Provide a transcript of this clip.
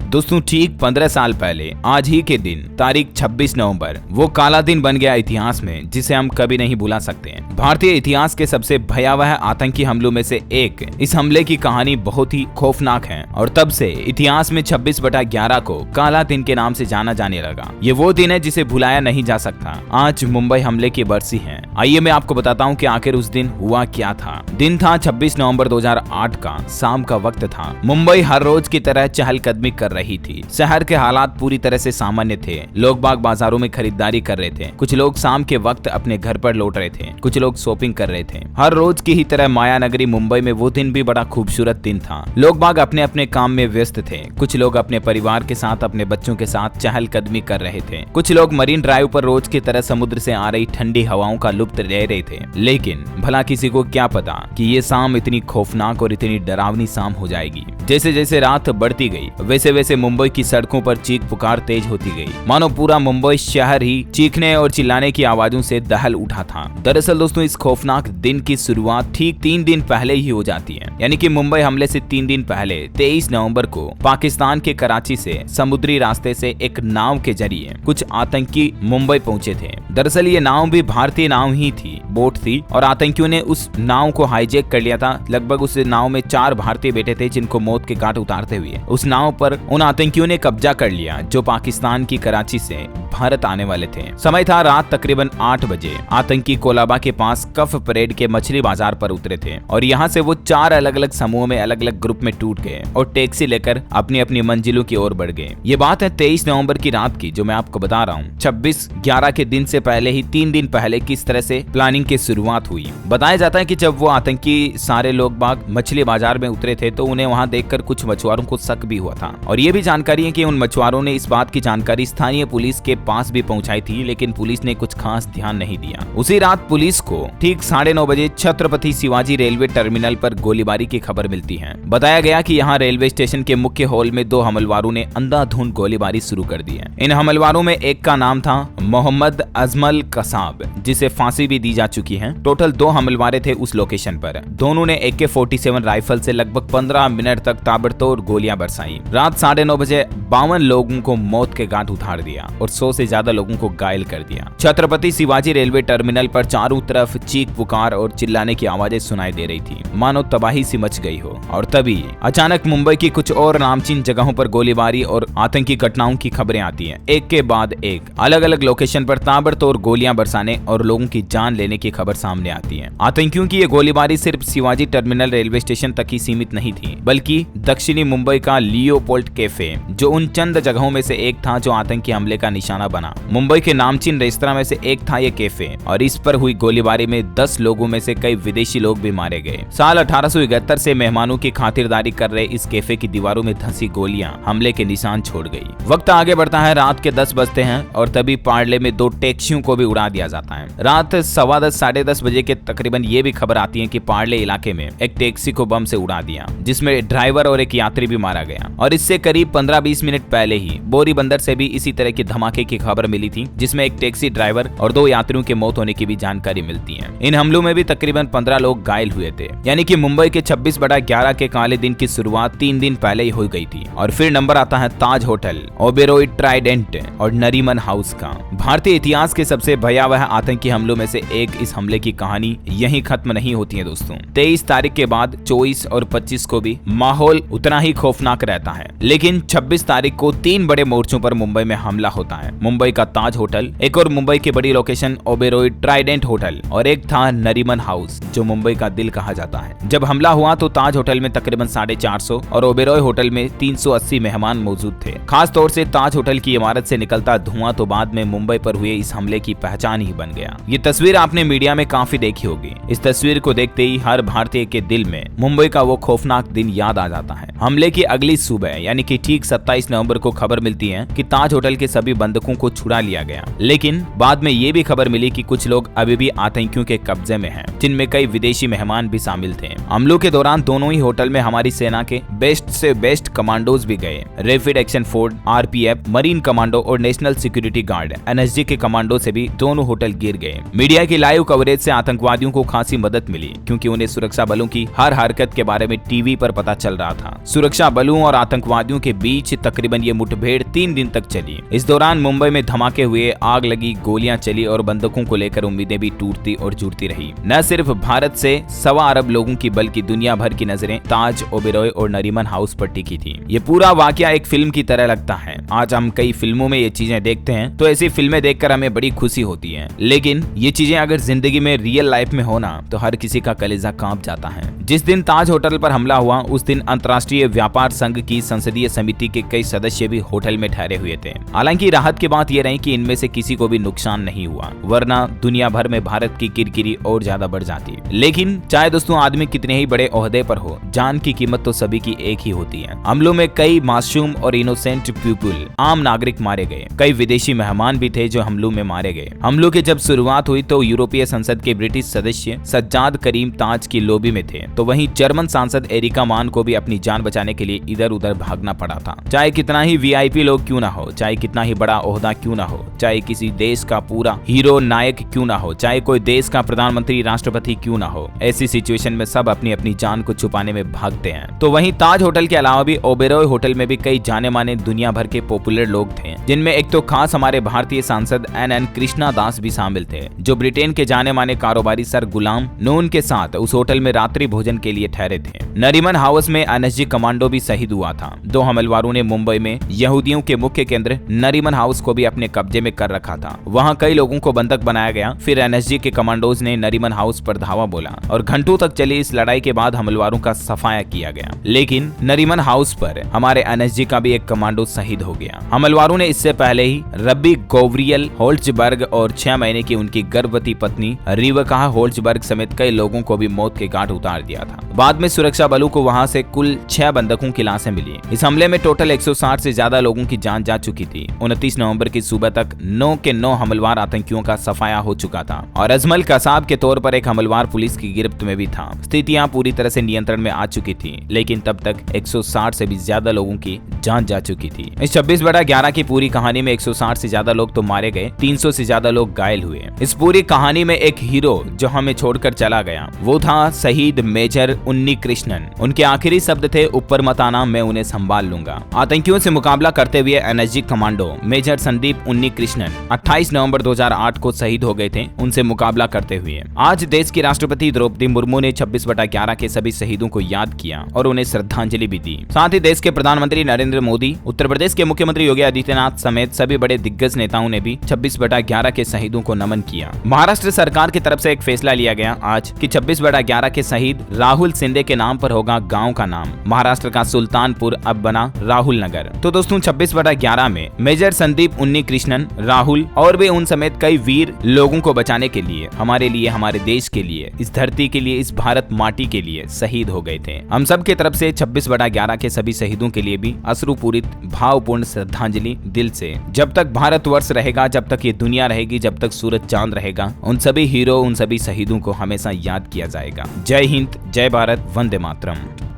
दोस्तों ठीक 15 साल पहले आज ही के दिन तारीख 26 नवंबर वो काला दिन बन गया इतिहास में जिसे हम कभी नहीं भुला सकते हैं। भारतीय इतिहास के सबसे भयावह आतंकी हमलों में से एक इस हमले की कहानी बहुत ही खौफनाक है और तब से इतिहास में 26/11 को काला दिन के नाम से जाना जाने लगा। ये वो दिन है जिसे भुलाया नहीं जा सकता। आज मुंबई हमले की बरसी है। आइए मैं आपको बताता हूँ कि आखिर उस दिन हुआ क्या था। दिन था 26 नवंबर 2008 का, शाम का वक्त था। मुंबई हर रोज की तरह चहलकदमी कर रही थी। शहर के हालात पूरी तरह से सामान्य थे। लोग बाग बाजारों में खरीदारी कर रहे थे। कुछ लोग शाम के वक्त अपने घर पर लौट रहे थे। कुछ लोग शॉपिंग कर रहे थे। हर रोज की ही तरह माया नगरी मुंबई में वो दिन भी बड़ा खूबसूरत दिन था। लोग बाग अपने अपने काम में व्यस्त थे। कुछ लोग अपने परिवार के साथ, अपने बच्चों के साथ चहलकदमी कर रहे थे। कुछ लोग मरीन ड्राइव पर रोज की तरह समुद्र से आ रही ठंडी हवाओं का लुत्फ ले रहे थे। लेकिन भला किसी को क्या पता कि ये शाम इतनी खौफनाक और इतनी डरावनी शाम हो जाएगी। जैसे जैसे रात बढ़ती गई वैसे वैसे मुंबई की सड़कों पर चीख पुकार तेज होती गई। मानो पूरा मुंबई शहर ही चीखने और चिल्लाने की आवाजों से दहल उठा था। दरअसल दोस्तों इस खौफनाक दिन की शुरुआत ठीक 3 दिन पहले ही हो जाती है। यानी कि मुंबई हमले से 3 दिन पहले 23 नवंबर को पाकिस्तान के कराची से समुद्री रास्ते से एक नाव के जरिए कुछ आतंकी मुंबई पहुंचे थे। दरअसल ये नाव भी भारतीय नाव ही थी, बोट थी, और आतंकियों ने उस नाव को हाईजैक कर लिया था। लगभग उस नाव में 4 भारतीय बैठे थे जिनको मौत के घाट उतारते हुए उस नाव पर उन आतंकियों ने कब्जा कर लिया जो पाकिस्तान की कराची से भारत आने वाले थे। समय था रात तकरीबन 8 बजे। आतंकी कोलाबा के पास कफ परेड के मछली बाजार पर उतरे थे और यहाँ से वो 4 अलग अलग समूह में अलग अलग ग्रुप में टूट गए और टैक्सी लेकर अपनी अपनी मंजिलों की ओर बढ़ गए। ये बात है 23 नवंबर की रात की जो मैं आपको बता रहा हूँ। 26/11 के दिन से पहले ही 3 दिन पहले किस तरह से प्लानिंग की शुरुआत हुई। बताया जाता है कि जब वो आतंकी सारे लोग बाग मछली बाजार में उतरे थे तो उन्हें वहां देखकर कुछ मछुआरों को शक भी हुआ था और ये भी जानकारी है कि उन मछुआरों ने इस बात की जानकारी स्थानीय पुलिस के पास भी पहुंचाई थी, लेकिन पुलिस ने कुछ खास ध्यान नहीं दिया। उसी रात पुलिस को ठीक 9:30 बजे छत्रपति शिवाजी रेलवे टर्मिनल पर गोलीबारी की खबर मिलती है। बताया गया कि यहाँ रेलवे स्टेशन के मुख्य हॉल में 2 हमलवारों ने अंधाधुंध गोलीबारी शुरू कर दी है। इन हमलवारों में एक का नाम था मोहम्मद अजमल कसाब जिसे फांसी भी दी जा चुकी है। टोटल 2 हमलवारे थे उस लोकेशन पर। दोनों ने AK-47 राइफल से लगभग 15 मिनट तक ताबड़तोड़ गोलियां बरसाई। रात 9:30 बजे 52 लोगों को मौत के घाट उतार दिया और 100 से ज्यादा लोगों को घायल कर दिया। छत्रपति शिवाजी रेलवे टर्मिनल पर चारों तरफ चीख पुकार और चिल्लाने की आवाजें सुनाई दे रही थी, मानो तबाही सी मच गई हो। और तभी अचानक मुंबई की कुछ और नामचीन जगहों पर गोलीबारी और आतंकी घटनाओं की खबरें आती हैं। एक के बाद एक अलग अलग लोकेशन पर ताबड़तोड़ गोलियां बरसाने और लोगों की जान लेने की खबर सामने आती है। आतंकियों की ये गोलीबारी सिर्फ शिवाजी टर्मिनल रेलवे स्टेशन तक ही सीमित नहीं थी, बल्कि दक्षिणी मुंबई का लियोपोल्ड कैफे जो उन चंद जगहों में से एक था जो आतंकी हमले का निशाना बना। मुंबई के नामचीन रेस्तरां में से एक था ये कैफे और इस पर हुई गोलीबारी में 10 लोगों में से कई विदेशी लोग भी मारे गए। साल 1871 से मेहमानों की खातिरदारी कर रहे इस कैफे की दीवारों में धंसी गोलियां हमले के निशान छोड़ गई। वक्त आगे बढ़ता है, रात के 10 बजते हैं और तभी पार्ले में 2 टैक्सियों को भी उड़ा दिया जाता है। रात 10:15 साढ़े 10 बजे के तकरीबन ये भी खबर आती है कि पार्ले इलाके में एक टैक्सी को बम से उड़ा दिया जिसमें ड्राइवर और एक यात्री भी मारा गया। और इससे करीब 15-20 मिनट पहले ही बोरी बंदर से भी इसी तरह की धमाके की खबर मिली थी जिसमें एक टैक्सी ड्राइवर और 2 यात्रियों के मौत होने की भी जानकारी मिलती है। इन हमलों में भी तकरीबन 15 लोग घायल हुए थे। यानी कि मुंबई के 26/11 के काले दिन की शुरुआत 3 दिन पहले ही हो गई थी। और फिर नंबर आता है ताज होटल, ओबेरॉय ट्राइडेंट और नरीमन हाउस का। भारतीय इतिहास के सबसे भयावह आतंकी हमलों में से एक इस हमले की कहानी यहीं खत्म नहीं होती है दोस्तों। 23 तारीख के बाद 24 और 25 को भी माहौल उतना ही खौफनाक रहता है, लेकिन 26 तारीख को 3 बड़े मोर्चों पर मुंबई में हमला होता है। मुंबई का ताज होटल, एक और मुंबई की बड़ी लोकेशन ओबेरॉय ट्राइडेंट होटल और एक था नरीमन हाउस जो मुंबई का दिल कहा जाता है। जब हमला हुआ तो ताज होटल में तकरीबन 450 और ओबेरॉय होटल में 380 मेहमान मौजूद थे। खास तौर से ताज होटल की इमारत से निकलता धुआं तो बाद में मुंबई पर हुए इस हमले की पहचान ही बन गया। ये तस्वीर आपने मीडिया में काफी देखी होगी। इस तस्वीर को देखते ही हर भारतीय के दिल में मुंबई का वो खौफनाक दिन याद आ जाता है। हमले की अगली सुबह यानी कि ठीक 27 नवंबर को खबर मिलती है कि ताज होटल के सभी बंधकों को छुड़ा लिया गया, लेकिन बाद में ये भी खबर मिली कि कुछ लोग अभी भी आतंकियों के कब्जे में हैं, जिनमें कई विदेशी मेहमान भी शामिल थे। हमलों के दौरान दोनों ही होटल में हमारी सेना के बेस्ट से बेस्ट कमांडोज भी गए। Rapid action force, RPF, marine commando और नेशनल सिक्योरिटी गार्ड एनएसजी के कमांडो से भी दोनों होटल गिर गए। मीडिया की लाइव कवरेज से आतंकवादियों को खासी मदद मिली, क्योंकि उन्हें सुरक्षा बलों की हर हरकत के बारे में टीवी पर पता चल रहा था। सुरक्षा बलों और आतंकवादियों के बीच तकरीबन ये मुठभेड़ 3 दिन तक चली। इस दौरान मुंबई में धमाके हुए, आग लगी, गोलियां चली और बंदूकों को लेकर उम्मीदें भी टूटती और जुड़ती रही। न सिर्फ भारत से 1.25 अरब लोगों की बल्कि दुनिया भर की नजरें ताज, ओबेरॉय और नरीमन हाउस पर टिकी थी। ये पूरा वाकया एक फिल्म की तरह लगता है। आज हम कई फिल्मों में ये चीजें देखते हैं तो ऐसी फिल्में देखकर हमें बड़ी खुशी होती है, लेकिन ये चीजें अगर जिंदगी में रियल लाइफ में होना तो हर किसी का कलेजा कांप जाता है। जिस दिन ताज होटल पर हमला हुआ उस दिन अंतर्राष्ट्रीय व्यापार संघ की संसदीय समिति के कई सदस्य भी होटल में ठहरे हुए थे। हालांकि राहत की बात यह रही कि इनमें से किसी को भी नुकसान नहीं हुआ, वरना दुनिया भर में भारत की किरकिरी और ज्यादा बढ़ जाती। लेकिन चाहे दोस्तों आदमी कितने ही बड़े ओहदे पर हो, जान की कीमत तो सभी की एक ही होती है। हमलों में कई मासूम और इनोसेंट पीपल, आम नागरिक मारे गए। कई विदेशी मेहमान भी थे जो हमलों में मारे गए। हमलों की जब शुरुआत हुई तो यूरोपीय संसद के ब्रिटिश सदस्य सज्जाद करीम ताज की लॉबी में थे, तो वहीं जर्मन सांसद एरिका मान को भी अपनी जान बचाने के लिए इधर उधर भागना पड़ा था। चाहे कितना ही वीआईपी लोग क्यों ना हो, चाहे कितना ही बड़ा ओहदा क्यों ना हो, चाहे किसी देश का पूरा हीरो नायक क्यों ना हो, चाहे कोई देश का प्रधानमंत्री राष्ट्रपति क्यों ना हो, ऐसी सिचुएशन में सब अपनी अपनी जान को छुपाने में भागते हैं। तो वहीं ताज होटल के अलावा भी ओबेरॉय होटल में भी कई जाने माने दुनिया भर के पॉपुलर लोग थे, जिनमें एक तो खास हमारे भारतीय सांसद एन कृष्णा दास भी शामिल थे, जो ब्रिटेन के जाने माने कारोबारी सर गुलाम नून के साथ उस होटल में रात्रि भोजन के लिए ठहरे थे। नरीमन हाउस में एनएसजी कमांडो भी शहीद हुआ था। 2 हमलवारों ने मुंबई में यहूदियों के मुख्य केंद्र नरीमन हाउस को भी अपने कब्जे में कर रखा था। वहां कई लोगों को बंधक बनाया गया। फिर एनएसजी के कमांडोज ने नरीमन हाउस पर धावा बोला और घंटों तक चली इस लड़ाई के बाद हमलवारों का सफाया किया गया। लेकिन नरीमन हाउस पर हमारे एनएसजी का भी एक कमांडो शहीद हो गया। हमलवारों ने इससे पहले ही रब्बी गौवरियल होल्ट्जबर्ग और 6 महीने की उनकी गर्भवती पत्नी रिवका होल्ट्जबर्ग समेत कई लोगों को भी मौत के घाट उतार दिया था। बाद में सुरक्षा बलों को वहां से कुल 6 बंधकों की लाशें मिली। इस हमले में टोटल 160 से ज्यादा लोगों की जान जा चुकी थी। 29 नवंबर की सुबह तक 9 के 9 हमलवार आतंकियों का सफाया हो चुका था और अजमल कसाब के तौर पर एक हमलवार पुलिस की गिरफ्त में भी था। स्थितियां पूरी तरह से नियंत्रण में आ चुकी थी, लेकिन तब तक 160 से भी ज्यादा लोगों की जान जा चुकी थी। इस 26/11 की पूरी कहानी में 160 से ज्यादा लोग तो मारे गए, 300 से ज्यादा लोग घायल हुए। इस पूरी कहानी में एक हीरो जो हमें छोड़कर चला गया वो था शहीद मेजर उन्नी कृष्णन। उनके आखिरी शब्द थे, ऊपर मत आना, मैं उन्हें संभाल लूंगा। आतंकियों से मुकाबला करते हुए एनएसजी कमांडो मेजर संदीप उन्नी कृष्णन 28 नवंबर 2008 को शहीद हो गए थे। उनसे मुकाबला करते हुए आज देश की राष्ट्रपति द्रौपदी मुर्मू ने 26/11 के सभी शहीदों को याद किया और उन्हें श्रद्धांजलि भी दी। साथ ही देश के प्रधानमंत्री नरेंद्र मोदी, उत्तर प्रदेश के मुख्यमंत्री योगी आदित्यनाथ समेत सभी बड़े दिग्गज नेताओं ने भी 26/11 के शहीदों को नमन किया। महाराष्ट्र सरकार की तरफ से एक फैसला लिया गया आज कि 26/11 के शहीद राहुल शिंदे के नाम पर होगा गांव का नाम। महाराष्ट्र का सुल्तानपुर अब बना राहुल नगर। तो दोस्तों 26/11 में मेजर संदीप उन्नी कृष्णन, राहुल और भी उन समेत कई वीर लोगों को बचाने के लिए, हमारे लिए, हमारे देश के लिए, इस धरती के लिए, इस भारत माटी के लिए शहीद हो गए थे। हम सब की तरफ से 26/11 के सभी शहीदों के लिए भी अश्रुपूरित भावपूर्ण श्रद्धांजलि दिल से। जब तक भारतवर्ष रहेगा, जब तक ये दुनिया रहेगी, जब तक सूरज चांद रहेगा, उन सभी हीरो, उन सभी शहीदों को हमेशा याद किया जाएगा। जय हिंद, जय भारत, वंदे मातरम।